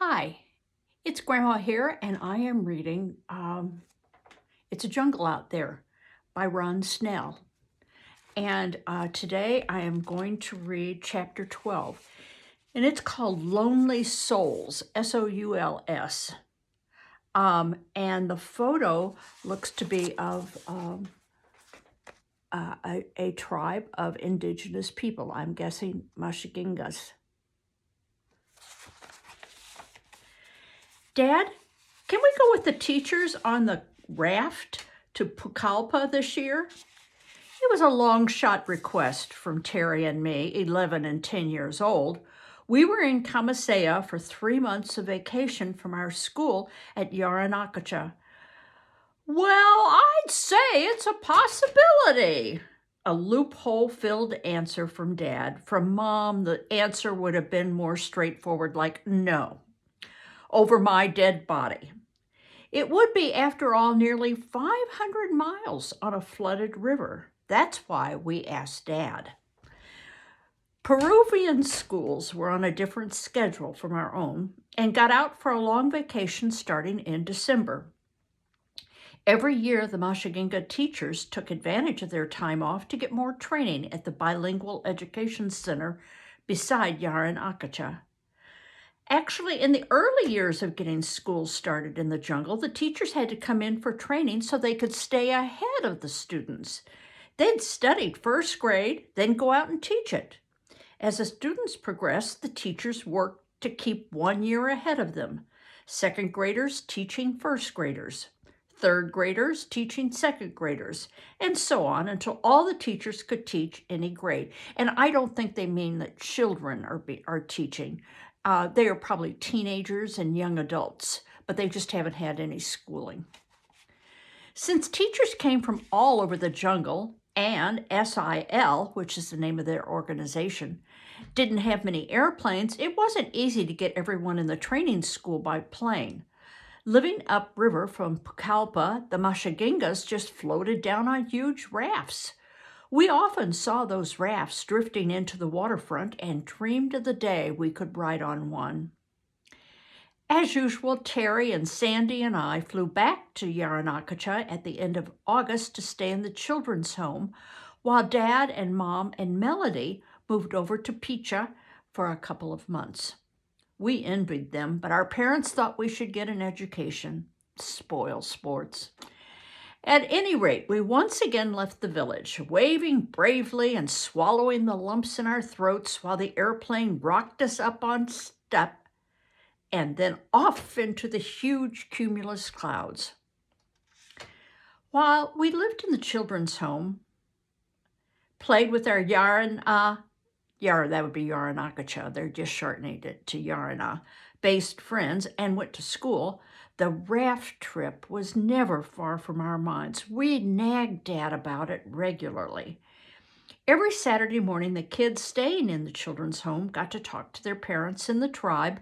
Hi, it's Grandma here, and I am reading It's a Jungle Out There by Ron Snell. And today I am going to read chapter 12, and it's called Lonely Souls, S-O-U-L-S. And the photo looks to be of a tribe of indigenous people. I'm guessing Machiguengas. Dad, can we go with the teachers on the raft to Pucallpa this year? It was a long shot request from Terry and me, 11 and 10 years old. We were in Camisea for 3 months of vacation from our school at Yaranacacha. Well, I'd say it's a possibility. A loophole-filled answer from Dad. From Mom, the answer would have been more straightforward, like no. Over my dead body. It would be, after all, nearly 500 miles on a flooded river. That's why we asked Dad. Peruvian schools were on a different schedule from our own and got out for a long vacation starting in December. Every year, the Machiguenga teachers took advantage of their time off to get more training at the Bilingual Education Center beside Yaranacacha. Actually, in the early years of getting schools started in the jungle, the teachers had to come in for training so they could stay ahead of the students. They'd studied first grade, then go out and teach it. As the students progressed, the teachers worked to keep 1 year ahead of them. Second graders teaching first graders, third graders teaching second graders, and so on until all the teachers could teach any grade. And I don't think they mean that children are teaching. They are probably teenagers and young adults, but they just haven't had any schooling. Since teachers came from all over the jungle, and SIL, which is the name of their organization, didn't have many airplanes, it wasn't easy to get everyone in the training school by plane. Living upriver from Pucallpa, the Machiguengas just floated down on huge rafts. We often saw those rafts drifting into the waterfront and dreamed of the day we could ride on one. As usual, Terry and Sandy and I flew back to Yaranacacha at the end of August to stay in the children's home, while Dad and Mom and Melody moved over to Picha for a couple of months. We envied them, but our parents thought we should get an education. Spoil sports. At any rate, we once again left the village, waving bravely and swallowing the lumps in our throats while the airplane rocked us up on step and then off into the huge cumulus clouds. While we lived in the children's home, played with our that would be Yaranacacha, they're just shortening it to Yarana, based friends, and went to school, the raft trip was never far from our minds. We nagged Dad about it regularly. Every Saturday morning, the kids staying in the children's home got to talk to their parents in the tribe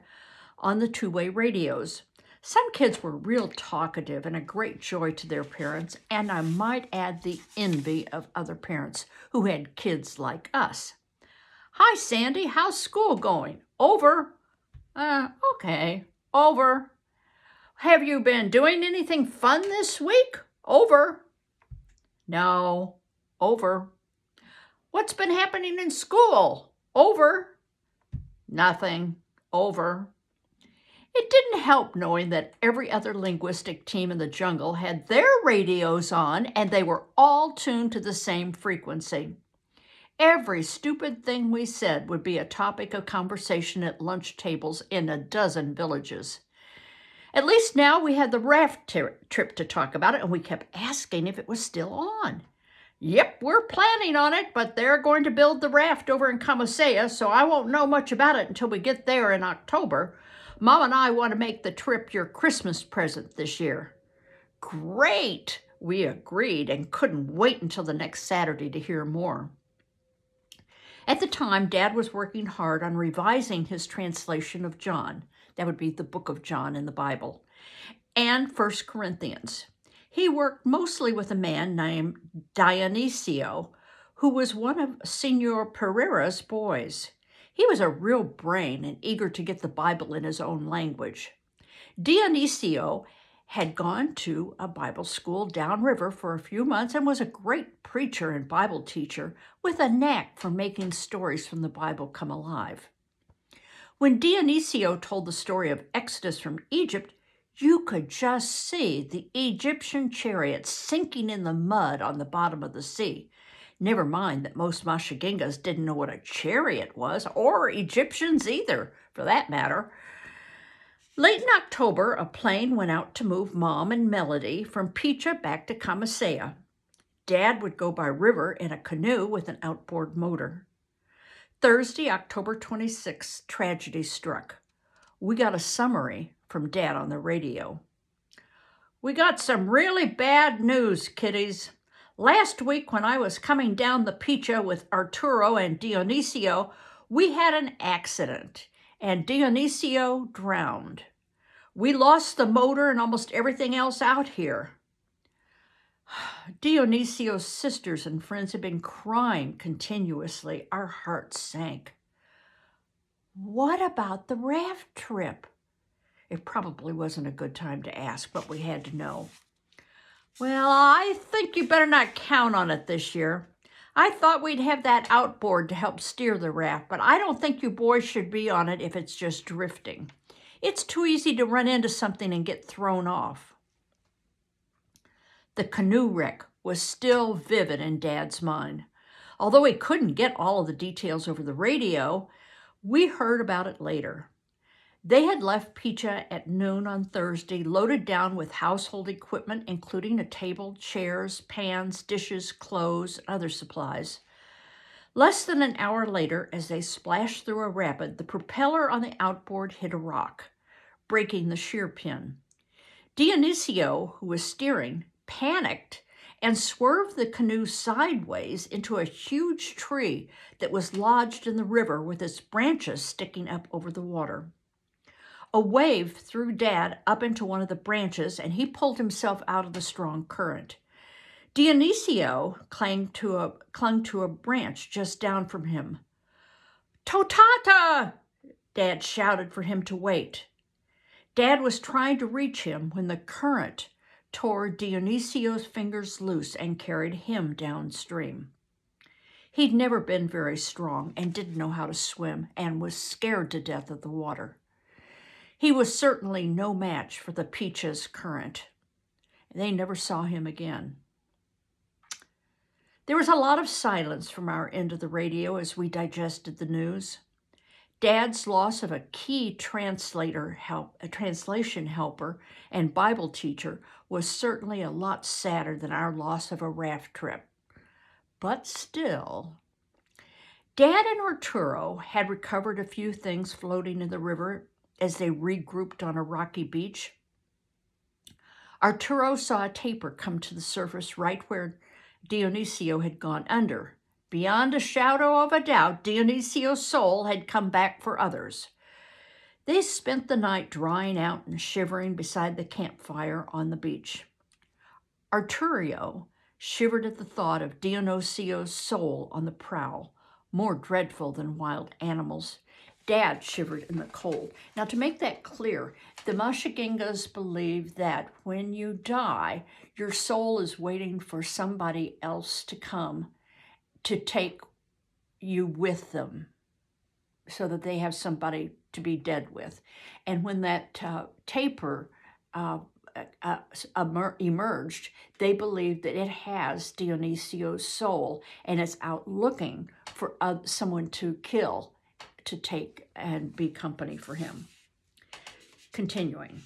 on the two-way radios. Some kids were real talkative and a great joy to their parents, and I might add the envy of other parents who had kids like us. Hi, Sandy, how's school going? Over. Okay. Over. Have you been doing anything fun this week? Over. No. Over. What's been happening in school? Over. Nothing. Over. It didn't help knowing that every other linguistic team in the jungle had their radios on and they were all tuned to the same frequency. Every stupid thing we said would be a topic of conversation at lunch tables in a dozen villages. At least now we had the raft trip to talk about it, and we kept asking if it was still on. Yep, we're planning on it, but they're going to build the raft over in Camisea, so I won't know much about it until we get there in October. Mom and I want to make the trip your Christmas present this year. Great, we agreed and couldn't wait until the next Saturday to hear more. At the time, Dad was working hard on revising his translation of John. That would be the book of John in the Bible, and 1 Corinthians. He worked mostly with a man named Dionisio, who was one of Senor Pereira's boys. He was a real brain and eager to get the Bible in his own language. Dionisio had gone to a Bible school downriver for a few months and was a great preacher and Bible teacher with a knack for making stories from the Bible come alive. When Dionisio told the story of Exodus from Egypt, you could just see the Egyptian chariots sinking in the mud on the bottom of the sea. Never mind that most Machiguengas didn't know what a chariot was, or Egyptians either, for that matter. Late in October, a plane went out to move Mom and Melody from Picha back to Camisea. Dad would go by river in a canoe with an outboard motor. Thursday, October 26th, tragedy struck. We got a summary from Dad on the radio. We got some really bad news, kiddies. Last week when I was coming down the Picha with Arturo and Dionisio, we had an accident, and Dionisio drowned. We lost the motor and almost everything else out here. Dionisio's sisters and friends had been crying continuously. Our hearts sank. What about the raft trip? It probably wasn't a good time to ask, but we had to know. Well, I think you better not count on it this year. I thought we'd have that outboard to help steer the raft, but I don't think you boys should be on it if it's just drifting. It's too easy to run into something and get thrown off. The canoe wreck was still vivid in Dad's mind. Although he couldn't get all of the details over the radio, we heard about it later. They had left Picha at noon on Thursday, loaded down with household equipment, including a table, chairs, pans, dishes, clothes, and other supplies. Less than an hour later, as they splashed through a rapid, the propeller on the outboard hit a rock, breaking the shear pin. Dionisio, who was steering, panicked and swerved the canoe sideways into a huge tree that was lodged in the river with its branches sticking up over the water. A wave threw Dad up into one of the branches, and he pulled himself out of the strong current. Dionisio clung to a branch just down from him. "Totata!" Dad shouted for him to wait. Dad was trying to reach him when the current tore Dionisio's fingers loose and carried him downstream. He'd never been very strong and didn't know how to swim and was scared to death of the water. He was certainly no match for the Picha's current. They never saw him again. There was a lot of silence from our end of the radio as we digested the news. Dad's loss of a key translation helper and Bible teacher was certainly a lot sadder than our loss of a raft trip. But still, Dad and Arturo had recovered a few things floating in the river as they regrouped on a rocky beach. Arturo saw a tapir come to the surface right where Dionisio had gone under. Beyond a shadow of a doubt, Dionisio's soul had come back for others. They spent the night drying out and shivering beside the campfire on the beach. Arturo shivered at the thought of Dionisio's soul on the prowl, more dreadful than wild animals. Dad shivered in the cold. Now, to make that clear, the Machiguengas believe that when you die, your soul is waiting for somebody else to come to take you with them so that they have somebody to be dead with. And when that tapir emerged, they believe that it has Dionisio's soul and it's out looking for someone to kill, to take and be company for him. Continuing.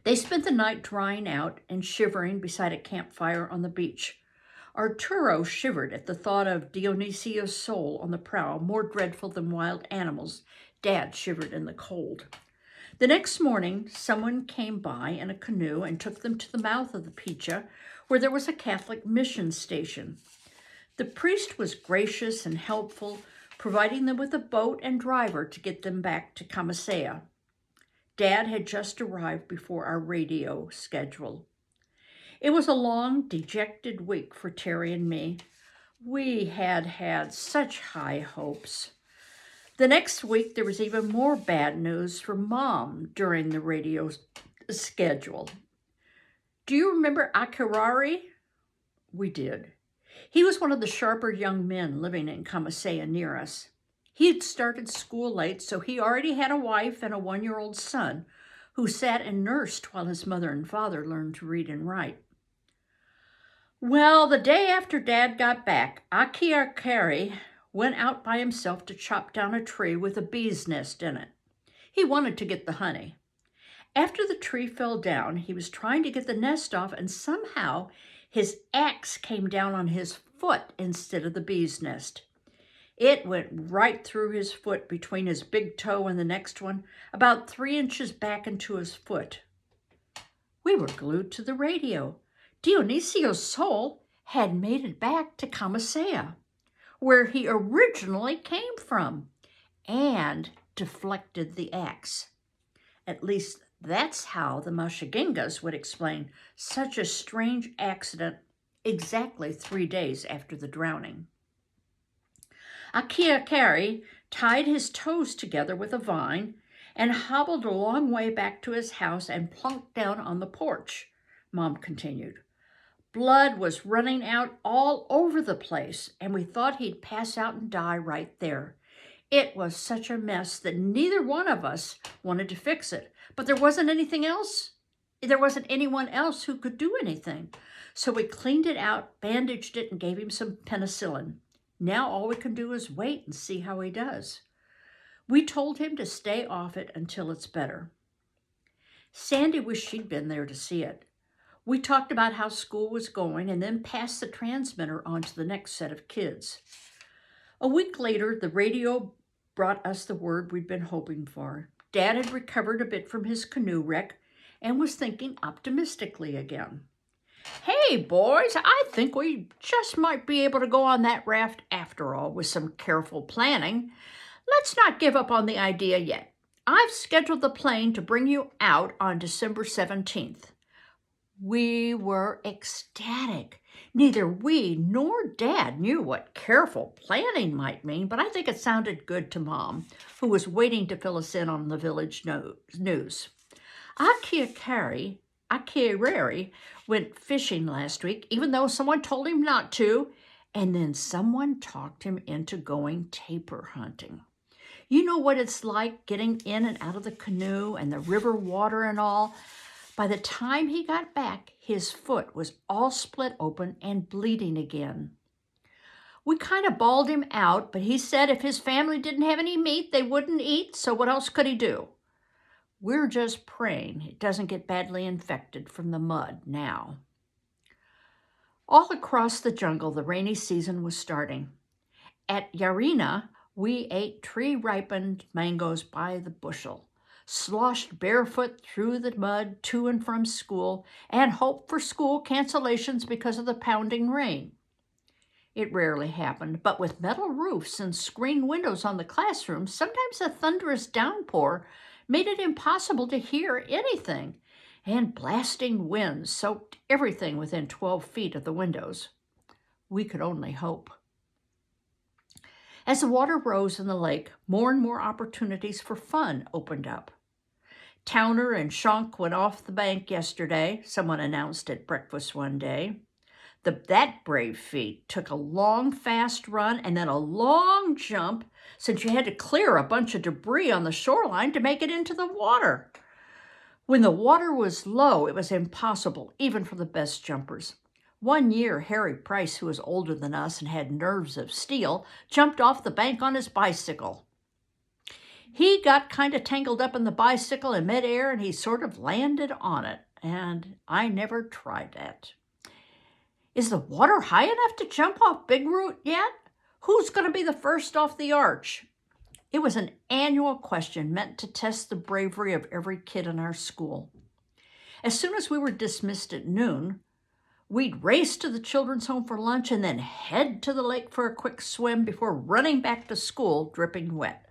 They spent the night drying out and shivering beside a campfire on the beach. Arturo shivered at the thought of Dionisio's soul on the prowl, more dreadful than wild animals. Dad shivered in the cold. The next morning, someone came by in a canoe and took them to the mouth of the Picha, where there was a Catholic mission station. The priest was gracious and helpful, providing them with a boat and driver to get them back to Camisea. Dad had just arrived before our radio schedule. It was a long, dejected week for Terry and me. We had had such high hopes. The next week, there was even more bad news for Mom during the radio schedule. Do you remember Akirari? We did. He was one of the sharper young men living in Kamasea near us. He'd started school late, so he already had a wife and a 1-year-old son who sat and nursed while his mother and father learned to read and write. Well, the day after Dad got back, Akirari went out by himself to chop down a tree with a bee's nest in it. He wanted to get the honey. After the tree fell down, he was trying to get the nest off, and somehow his axe came down on his foot instead of the bee's nest. It went right through his foot between his big toe and the next one, about 3 inches back into his foot. We were glued to the radio. Dionisio's soul had made it back to Kamasea, where he originally came from, and deflected the axe. At least that's how the Machiguengas would explain such a strange accident exactly 3 days after the drowning. Akirari tied his toes together with a vine and hobbled a long way back to his house and plunked down on the porch, Mom continued. Blood was running out all over the place, and we thought he'd pass out and die right there. It was such a mess that neither one of us wanted to fix it, but there wasn't anything else. There wasn't anyone else who could do anything. So we cleaned it out, bandaged it, and gave him some penicillin. Now all we can do is wait and see how he does. We told him to stay off it until it's better. Sandy wished she'd been there to see it. We talked about how school was going and then passed the transmitter on to the next set of kids. A week later, the radio brought us the word we'd been hoping for. Dad had recovered a bit from his canoe wreck and was thinking optimistically again. Hey, boys, I think we just might be able to go on that raft after all with some careful planning. Let's not give up on the idea yet. I've scheduled the plane to bring you out on December 17th. We were ecstatic. Neither we nor Dad knew what careful planning might mean, but I think it sounded good to Mom, who was waiting to fill us in on the village news. Akirari went fishing last week, even though someone told him not to, and then someone talked him into going tapir hunting. You know what it's like getting in and out of the canoe and the river water and all? By the time he got back, his foot was all split open and bleeding again. We kind of bawled him out, but he said if his family didn't have any meat, they wouldn't eat, so what else could he do? We're just praying it doesn't get badly infected from the mud now. All across the jungle, the rainy season was starting. At Yarina, we ate tree-ripened mangoes by the bushel, sloshed barefoot through the mud to and from school, and hoped for school cancellations because of the pounding rain. It rarely happened, but with metal roofs and screened windows on the classrooms, sometimes a thunderous downpour made it impossible to hear anything, and blasting winds soaked everything within 12 feet of the windows. We could only hope. As the water rose in the lake, more and more opportunities for fun opened up. Towner and Shonk went off the bank yesterday, someone announced at breakfast one day. That brave feat took a long, fast run and then a long jump, since you had to clear a bunch of debris on the shoreline to make it into the water. When the water was low, it was impossible, even for the best jumpers. One year, Harry Price, who was older than us and had nerves of steel, jumped off the bank on his bicycle. He got kind of tangled up in the bicycle in midair, and he sort of landed on it, and I never tried that. Is the water high enough to jump off Big Root yet? Who's going to be the first off the arch? It was an annual question meant to test the bravery of every kid in our school. As soon as we were dismissed at noon, we'd race to the children's home for lunch and then head to the lake for a quick swim before running back to school dripping wet.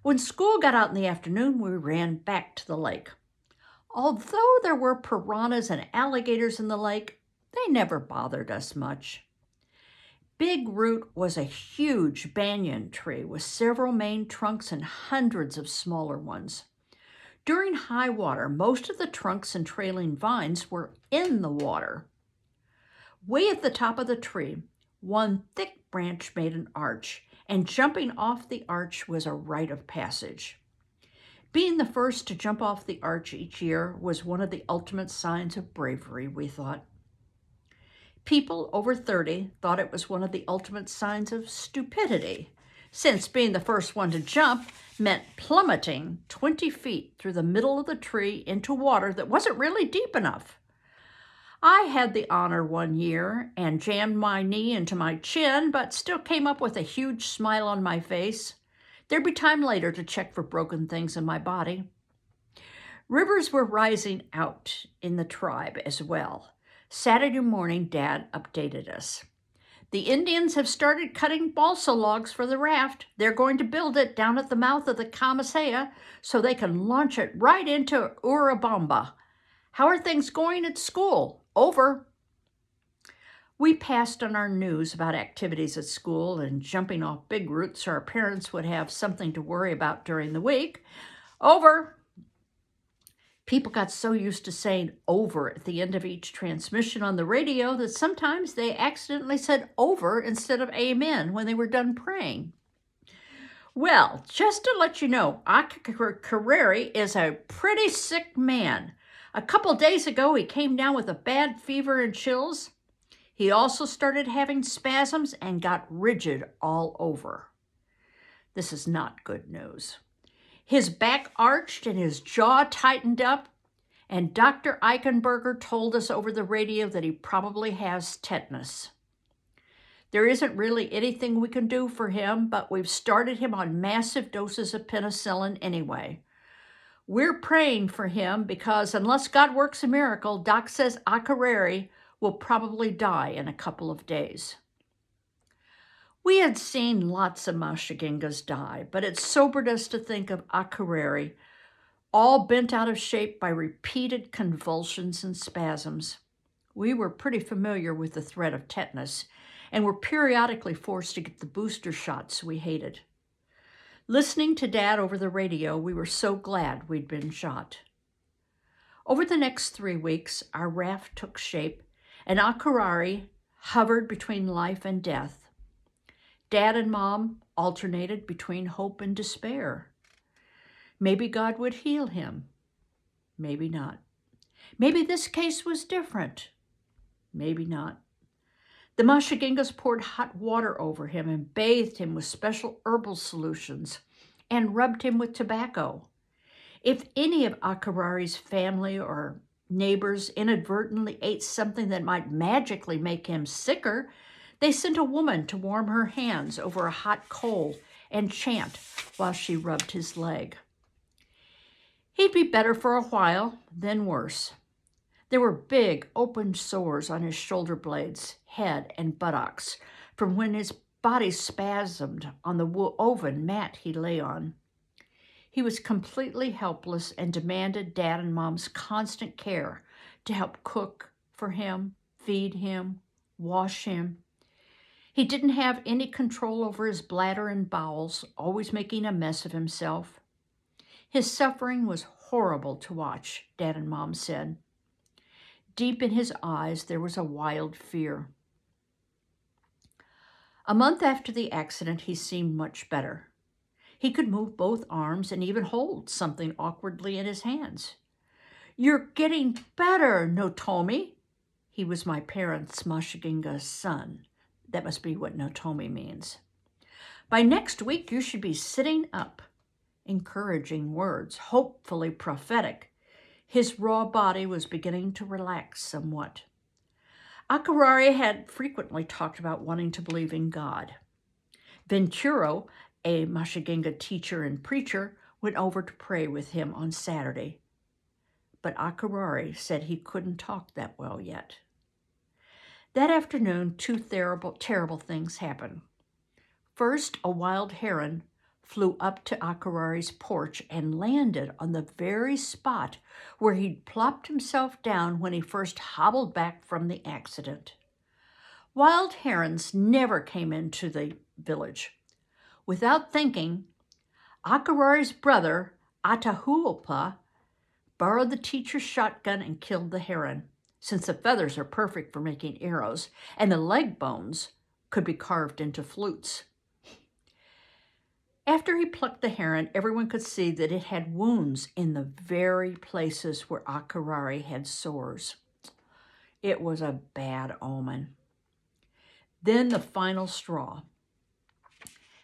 When school got out in the afternoon, we ran back to the lake. Although there were piranhas and alligators in the lake, they never bothered us much. Big Root was a huge banyan tree with several main trunks and hundreds of smaller ones. During high water, most of the trunks and trailing vines were in the water. Way at the top of the tree, one thick branch made an arch, and jumping off the arch was a rite of passage. Being the first to jump off the arch each year was one of the ultimate signs of bravery, we thought. People over 30 thought it was one of the ultimate signs of stupidity, since being the first one to jump meant plummeting 20 feet through the middle of the tree into water that wasn't really deep enough. I had the honor one year and jammed my knee into my chin, but still came up with a huge smile on my face. There'd be time later to check for broken things in my body. Rivers were rising out in the tribe as well. Saturday morning, Dad updated us. The Indians have started cutting balsa logs for the raft. They're going to build it down at the mouth of the Kamasea so they can launch it right into Urubamba. How are things going at school? Over. We passed on our news about activities at school and jumping off Big Root so our parents would have something to worry about during the week. Over. People got so used to saying over at the end of each transmission on the radio that sometimes they accidentally said over instead of amen when they were done praying. Well, just to let you know, Akakareri is a pretty sick man. A couple days ago, he came down with a bad fever and chills. He also started having spasms and got rigid all over. This is not good news. His back arched and his jaw tightened up, and Dr. Eichenberger told us over the radio that he probably has tetanus. There isn't really anything we can do for him, but we've started him on massive doses of penicillin anyway. We're praying for him because unless God works a miracle, Doc says Akareri will probably die in a couple of days. We had seen lots of Machiguengas die, but it sobered us to think of Akareri, all bent out of shape by repeated convulsions and spasms. We were pretty familiar with the threat of tetanus and were periodically forced to get the booster shots we hated. Listening to Dad over the radio, we were so glad we'd been shot. Over the next 3 weeks, our raft took shape, and Akareri hovered between life and death. Dad and Mom alternated between hope and despair. Maybe God would heal him. Maybe not. Maybe this case was different. Maybe not. The Machiguengas poured hot water over him and bathed him with special herbal solutions and rubbed him with tobacco. If any of Akareri's family or neighbors inadvertently ate something that might magically make him sicker, they sent a woman to warm her hands over a hot coal and chant while she rubbed his leg. He'd be better for a while, then worse. There were big open sores on his shoulder blades, head, and buttocks from when his body spasmed on the woven mat he lay on. He was completely helpless and demanded Dad and Mom's constant care to help cook for him, feed him, wash him. He didn't have any control over his bladder and bowels, always making a mess of himself. His suffering was horrible to watch, Dad and Mom said. Deep in his eyes, there was a wild fear. A month after the accident, he seemed much better. He could move both arms and even hold something awkwardly in his hands. "You're getting better, Notomi." He was my parents' Machiguenga's son. That must be what Notomi means. "By next week, you should be sitting up." Encouraging words, hopefully prophetic. His raw body was beginning to relax somewhat. Akareri had frequently talked about wanting to believe in God. Venturo, a Machiguenga teacher and preacher, went over to pray with him on Saturday. But Akareri said he couldn't talk that well yet. That afternoon, 2 terrible things happened. First, a wild heron flew up to Akareri's porch and landed on the very spot where he'd plopped himself down when he first hobbled back from the accident. Wild herons never came into the village. Without thinking, Akurari's brother, Atahualpa, borrowed the teacher's shotgun and killed the heron, since the feathers are perfect for making arrows and the leg bones could be carved into flutes. After he plucked the heron, everyone could see that it had wounds in the very places where Akurari had sores. It was a bad omen. Then the final straw.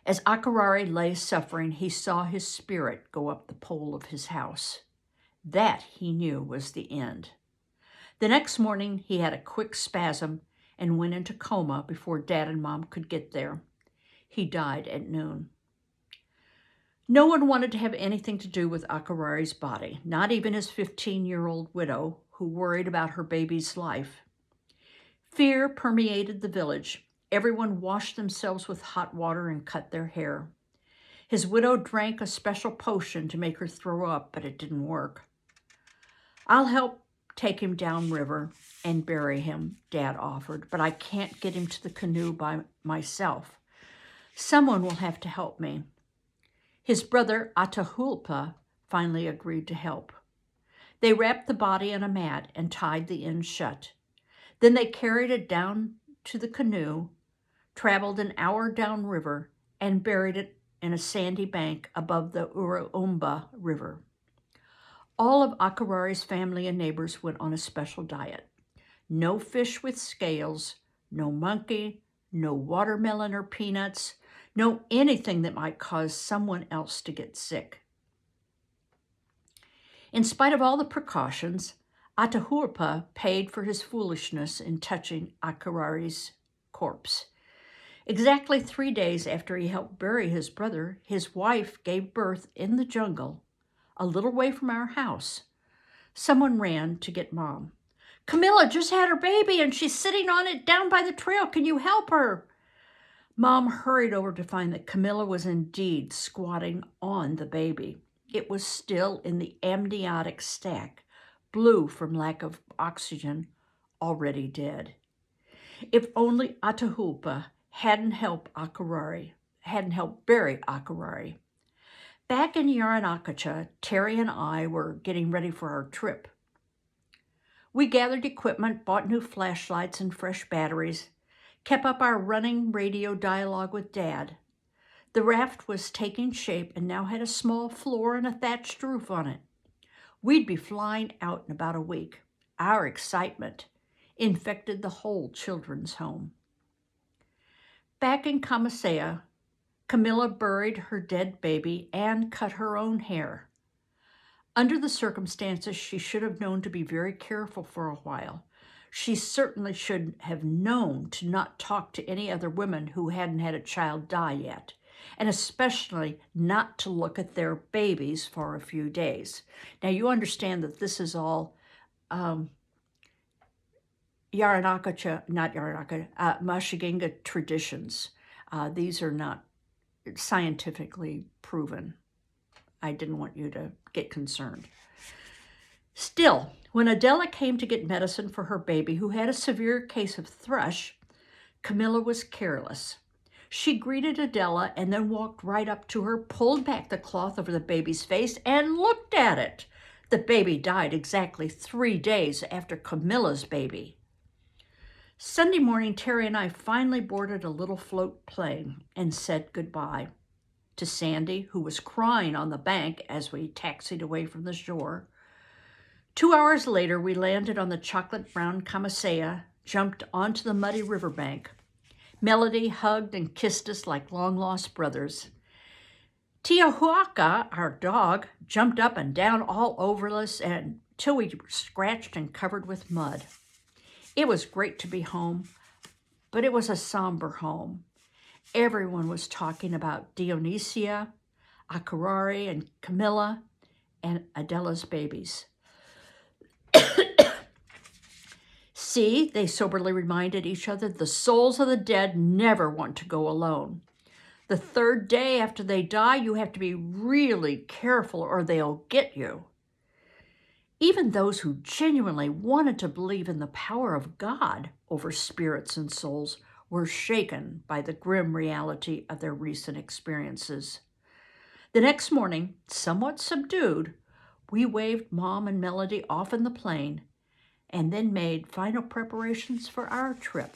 As Akurari lay suffering, he saw his spirit go up the pole of his house. That, he knew, was the end. The next morning, he had a quick spasm and went into coma before Dad and Mom could get there. He died at noon. No one wanted to have anything to do with Akurari's body, not even his 15-year-old widow, who worried about her baby's life. Fear permeated the village. Everyone washed themselves with hot water and cut their hair. His widow drank a special potion to make her throw up, but it didn't work. "I'll help take him downriver and bury him," Dad offered, "but I can't get him to the canoe by myself. Someone will have to help me." His brother, Atahualpa, finally agreed to help. They wrapped the body in a mat and tied the end shut. Then they carried it down to the canoe, traveled an hour downriver, and buried it in a sandy bank above the Urubamba River. All of Akurari's family and neighbors went on a special diet. No fish with scales, no monkey, no watermelon or peanuts, no anything that might cause someone else to get sick. In spite of all the precautions, Atahualpa paid for his foolishness in touching Akurari's corpse. Exactly 3 days after he helped bury his brother, his wife gave birth in the jungle, a little way from our house. Someone ran to get Mom. "Camilla just had her baby and she's sitting on it down by the trail. Can you help her?" Mom hurried over to find that Camilla was indeed squatting on the baby. It was still in the amniotic sac, blue from lack of oxygen, already dead. If only Atahualpa hadn't helped bury Akurari. Back in Yaranacacha, Terry and I were getting ready for our trip. We gathered equipment, bought new flashlights and fresh batteries, kept up our running radio dialogue with Dad. The raft was taking shape and now had a small floor and a thatched roof on it. We'd be flying out in about a week. Our excitement infected the whole children's home. Back in Kamasea, Camilla buried her dead baby and cut her own hair. Under the circumstances, she should have known to be very careful for a while. She certainly should have known to not talk to any other women who hadn't had a child die yet, and especially not to look at their babies for a few days. Now, you understand that this is all Machiguenga traditions. These are not scientifically proven. I didn't want you to get concerned. Still, when Adela came to get medicine for her baby, who had a severe case of thrush, Camilla was careless. She greeted Adela and then walked right up to her, pulled back the cloth over the baby's face, and looked at it. The baby died exactly 3 days after Camilla's baby. Sunday morning, Terry and I finally boarded a little float plane and said goodbye to Sandy, who was crying on the bank as we taxied away from the shore. 2 hours later, we landed on the chocolate-brown Kamasea, jumped onto the muddy riverbank. Melody hugged and kissed us like long-lost brothers. Tiahuaca, our dog, jumped up and down all over us until we were scratched and covered with mud. It was great to be home, but it was a somber home. Everyone was talking about Dionysia, Akurari, and Camilla, and Adela's babies. "See," they soberly reminded each other, "the souls of the dead never want to go alone. The 3rd day after they die, you have to be really careful or they'll get you." Even those who genuinely wanted to believe in the power of God over spirits and souls were shaken by the grim reality of their recent experiences. The next morning, somewhat subdued, we waved Mom and Melody off in the plane and then made final preparations for our trip.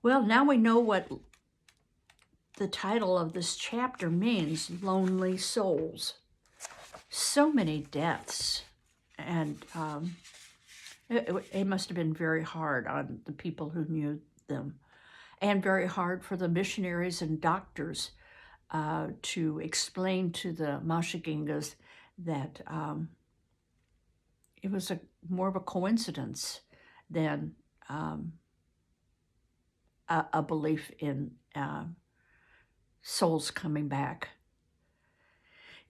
Well, now we know what the title of this chapter means, Lonely Souls. So many deaths, and it must have been very hard on the people who knew them, and very hard for the missionaries and doctors to explain to the Machiguengas that it was more of a coincidence than a belief in souls coming back.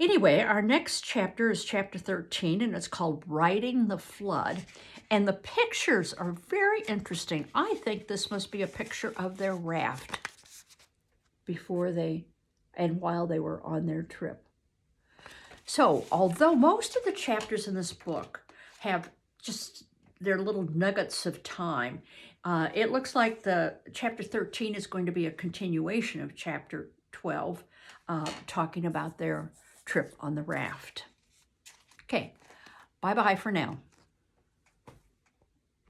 Anyway, our next chapter is chapter 13, and it's called Riding the Flood. And the pictures are very interesting. I think this must be a picture of their raft before and while they were on their trip. So, although most of the chapters in this book have just their little nuggets of time, it looks like the chapter 13 is going to be a continuation of chapter 12, talking about their trip on the raft. Okay, bye-bye for now.